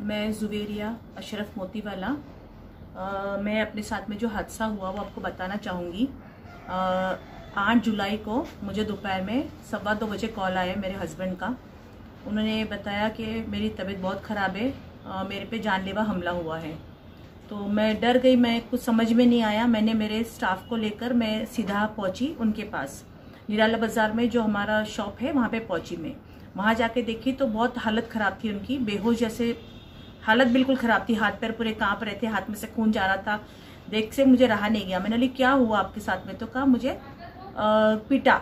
मैं जुवेरिया अशरफ मोतीवाला। मैं अपने साथ में जो हादसा हुआ वो आपको बताना चाहूँगी। 8 जुलाई को मुझे दोपहर में 2:15 बजे कॉल आया मेरे हस्बैंड का। उन्होंने बताया कि मेरी तबीयत बहुत ख़राब है, मेरे पे जानलेवा हमला हुआ है। तो मैं डर गई, मैं कुछ समझ में नहीं आया। मैंने मेरे स्टाफ को लेकर मैं सीधा पहुंची उनके पास, निराला बाज़ार में जो हमारा शॉप है वहाँ पे पहुंची। मैं वहाँ जाके देखी तो बहुत हालत ख़राब थी उनकी, बेहोश जैसे हालत बिल्कुल ख़राब थी। हाथ पैर पूरे कांप रहे थे, हाथ में से खून जा रहा था। देख से मुझे रहा नहीं गया। मैंने बोली क्या हुआ आपके साथ में? तो कहा मुझे पिटा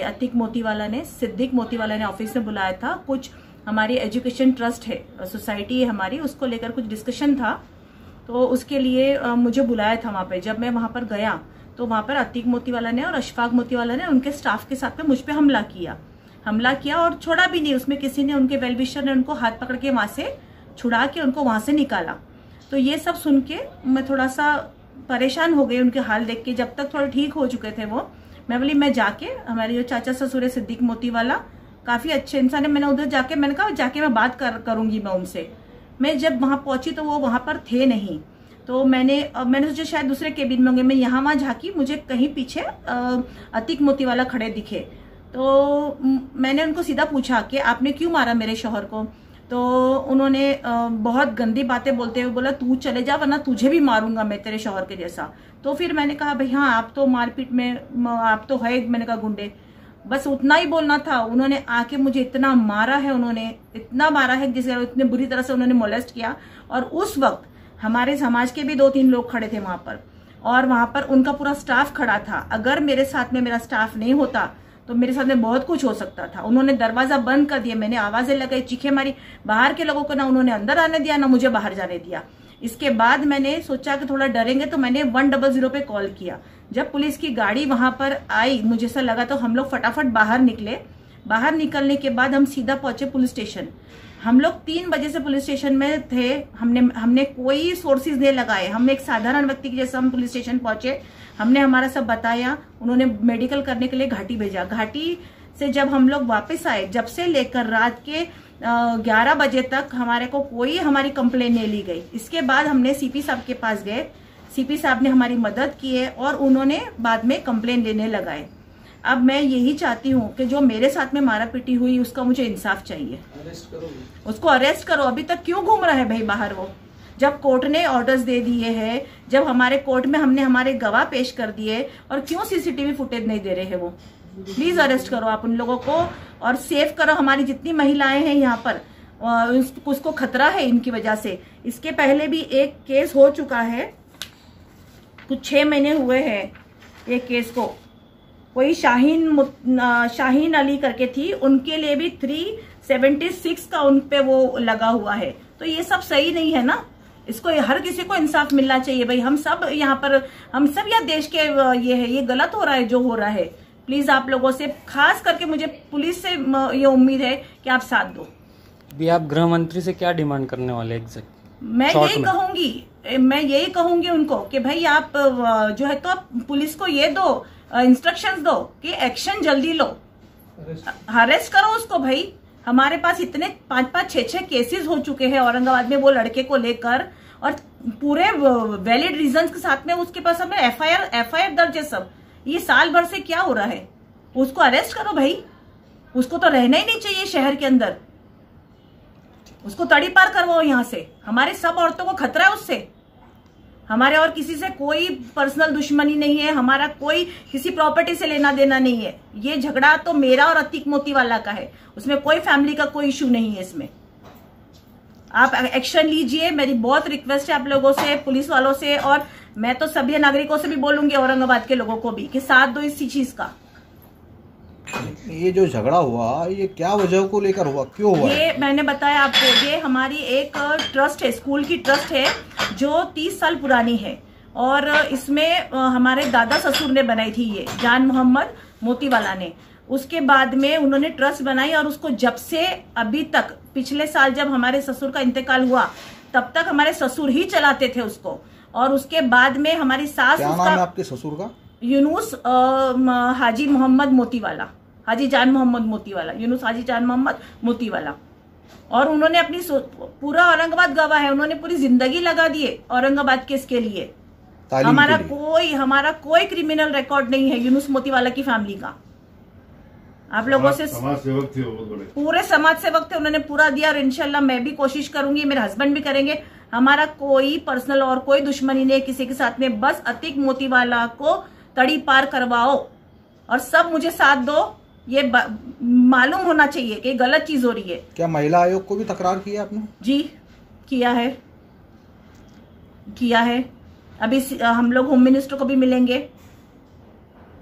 अतीक मोतीवाला ने, सिद्दीक मोतीवाला ने ऑफिस में बुलाया था। कुछ हमारी एजुकेशन ट्रस्ट है, सोसाइटी है हमारी, उसको लेकर कुछ डिस्कशन था, तो उसके लिए मुझे बुलाया था वहाँ पे। जब मैं वहाँ पर गया तो वहाँ पर अतीक मोतीवाला ने और अशफाक मोतीवाला ने उनके स्टाफ के साथ में मुझ पे हमला किया और छोड़ा भी नहीं। उसमें किसी ने, उनके वेलविशर ने उनको हाथ पकड़ के वहाँ से छुड़ा के उनको वहाँ से निकाला। तो ये सब सुन के मैं थोड़ा सा परेशान हो गई उनके हाल देख के। जब तक थोड़े ठीक हो चुके थे वो, मैं बोली मैं जाके, हमारे जो चाचा ससुर है सिद्दीक मोतीवाला, काफी अच्छे इंसान है, मैंने उधर जाके, मैंने कहा जाके मैं बात करूंगी मैं उनसे। मैं जब वहां पहुंची तो वो वहां पर थे नहीं। तो मैंने सोचा शायद दूसरे केबिन में होंगे। मैं यहाँ वहां झांकी, मुझे कहीं पीछे अतीक मोतीवाला खड़े दिखे। तो मैंने उनको सीधा पूछा कि आपने क्यों मारा मेरे शौहर को? तो उन्होंने बहुत गंदी बातें बोलते हुए बोला तू चले जा वरना तुझे भी मारूंगा मैं तेरे शौहर के जैसा। तो फिर मैंने कहा भाई हाँ, आप तो मारपीट में, आप तो है, मैंने कहा गुंडे, बस उतना ही बोलना था। उन्होंने आके मुझे इतना मारा है, उन्होंने इतना मारा है जिससे इतने बुरी तरह से उन्होंने मोलेस्ट किया। और उस वक्त हमारे समाज के भी 2-3 लोग खड़े थे वहां पर, और वहां पर उनका पूरा स्टाफ खड़ा था। अगर मेरे साथ में मेरा स्टाफ नहीं होता तो मेरे साथ में बहुत कुछ हो सकता था। उन्होंने दरवाजा बंद कर दिया, मैंने आवाजें लगाई, चीखें मारी, बाहर के लोगों को ना उन्होंने अंदर आने दिया ना मुझे बाहर जाने दिया। इसके बाद मैंने सोचा कि थोड़ा डरेंगे तो मैंने 100 पे कॉल किया। जब पुलिस की गाड़ी वहां पर आई, मुझे ऐसा लगा तो हम लोग फटाफट बाहर निकले। बाहर निकलने के बाद हम सीधा पहुंचे पुलिस स्टेशन। हम लोग 3 बजे से पुलिस स्टेशन में थे। हमने कोई सोर्सेज नहीं लगाए, हम एक साधारण व्यक्ति की जैसे हम पुलिस स्टेशन पहुंचे। हमने हमारा सब बताया, उन्होंने मेडिकल करने के लिए घाटी भेजा। घाटी से जब हम लोग वापस आए, जब से लेकर रात के 11 बजे तक हमारे को कोई हमारी कंप्लेन नहीं ली गई। इसके बाद हमने सीपी साहब के पास गए, सीपी साहब ने हमारी मदद की है और उन्होंने बाद में कंप्लेन लेने लगाए। अब मैं यही चाहती हूँ कि जो मेरे साथ में मारा पीटी हुई उसका मुझे इंसाफ चाहिए। उसको अरेस्ट करो। अभी तक क्यों घूम रहा है भाई बाहर वो? जब कोर्ट ने ऑर्डर्स दे दिए हैं, जब हमारे कोर्ट में हमने हमारे गवाह पेश कर दिए, और क्यों सीसीटीवी फुटेज नहीं दे रहे हैं वो? प्लीज अरेस्ट करो आप उन लोगों को और सेव करो हमारी जितनी महिलाएं हैं यहाँ पर। उसको खतरा है इनकी वजह से। इसके पहले भी एक केस हो चुका है, कुछ 6 महीने हुए हैं एक केस को। कोई शाहीन अली करके थी, उनके लिए भी 376 का उन पे वो लगा हुआ है। तो ये सब सही नहीं है ना। इसको हर किसी को इंसाफ मिलना चाहिए भाई। हम सब यहाँ पर, हम सब यहाँ देश के ये है, ये गलत हो रहा है जो हो रहा है। प्लीज आप लोगों से, खास करके मुझे पुलिस से ये उम्मीद है कि आप साथ दो। भी आप गृह मंत्री से क्या डिमांड करने वाले एग्जैक्ट? मैं यही कहूंगी उनको कि भाई आप जो है तो आप पुलिस को ये दो, इंस्ट्रक्शंस दो कि एक्शन जल्दी लो, अरेस्ट करो उसको भाई। हमारे पास इतने 5-5, 6-6 केसेस हो चुके हैं औरंगाबाद में वो लड़के को लेकर, और पूरे वैलिड रीजंस के साथ में उसके पास हमें एफआईआर दर्ज है सब। ये साल भर से क्या हो रहा है? उसको अरेस्ट करो भाई। उसको तो रहना ही नहीं चाहिए शहर के अंदर। उसको तड़ी पार करवाओ यहाँ से। हमारे सब औरतों को खतरा है उससे। हमारे और किसी से कोई पर्सनल दुश्मनी नहीं है, हमारा कोई किसी प्रॉपर्टी से लेना देना नहीं है। ये झगड़ा तो मेरा और अतीक मोतीवाला का है, उसमें कोई फैमिली का कोई इशू नहीं है। इसमें आप एक्शन लीजिए, मेरी बहुत रिक्वेस्ट है आप लोगों से, पुलिस वालों से, और मैं तो सभी नागरिकों से भी बोलूंगी, औरंगाबाद के लोगों को भी, कि साथ दो इस चीज का। ये जो झगड़ा हुआ ये क्या वजह को लेकर हुआ, क्यों हुआ? ये मैंने बताया आपको, ये हमारी एक ट्रस्ट है, स्कूल की ट्रस्ट है जो 30 साल पुरानी है, और इसमें हमारे दादा ससुर ने बनाई थी, ये जान मोहम्मद मोतीवाला ने। उसके बाद में उन्होंने ट्रस्ट बनाई, और उसको जब से अभी तक, पिछले साल जब हमारे ससुर का इंतकाल हुआ तब तक हमारे ससुर ही चलाते थे उसको। और उसके बाद में हमारी सास, क्या नाम है आपके ससुर का? यूनुस हाजी मोहम्मद मोतीवाला। हाजी जान मोहम्मद मोतीवाला, यूनुस हाजी जान मोहम्मद मोतीवाला। और उन्होंने अपनी पूरा औरंगाबाद गवाह है, उन्होंने पूरी जिंदगी लगा दी है औरंगाबाद केस के लिए। हमारा कोई क्रिमिनल रिकॉर्ड नहीं है यूनुस मोतीवाला की फैमिली का। आप लोगों से समाज सेवक थे, बहुत बड़े पूरे समाज सेवक थे, उन्होंने पूरा दिया। और इंशाल्लाह मैं भी कोशिश करूंगी, मेरे हस्बैंड भी करेंगे। हमारा कोई पर्सनल और कोई दुश्मनी नहीं किसी के साथ में, बस अतीक मोतीवाला को तड़ी पार करवाओ और सब मुझे साथ दो। ये मालूम होना चाहिए कि गलत चीज हो रही है। क्या महिला आयोग को भी तकरार किया आपने? जी किया है। अभी हम लोग होम मिनिस्टर को भी मिलेंगे,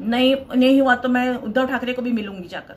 नहीं हुआ तो मैं उद्धव ठाकरे को भी मिलूंगी जाकर।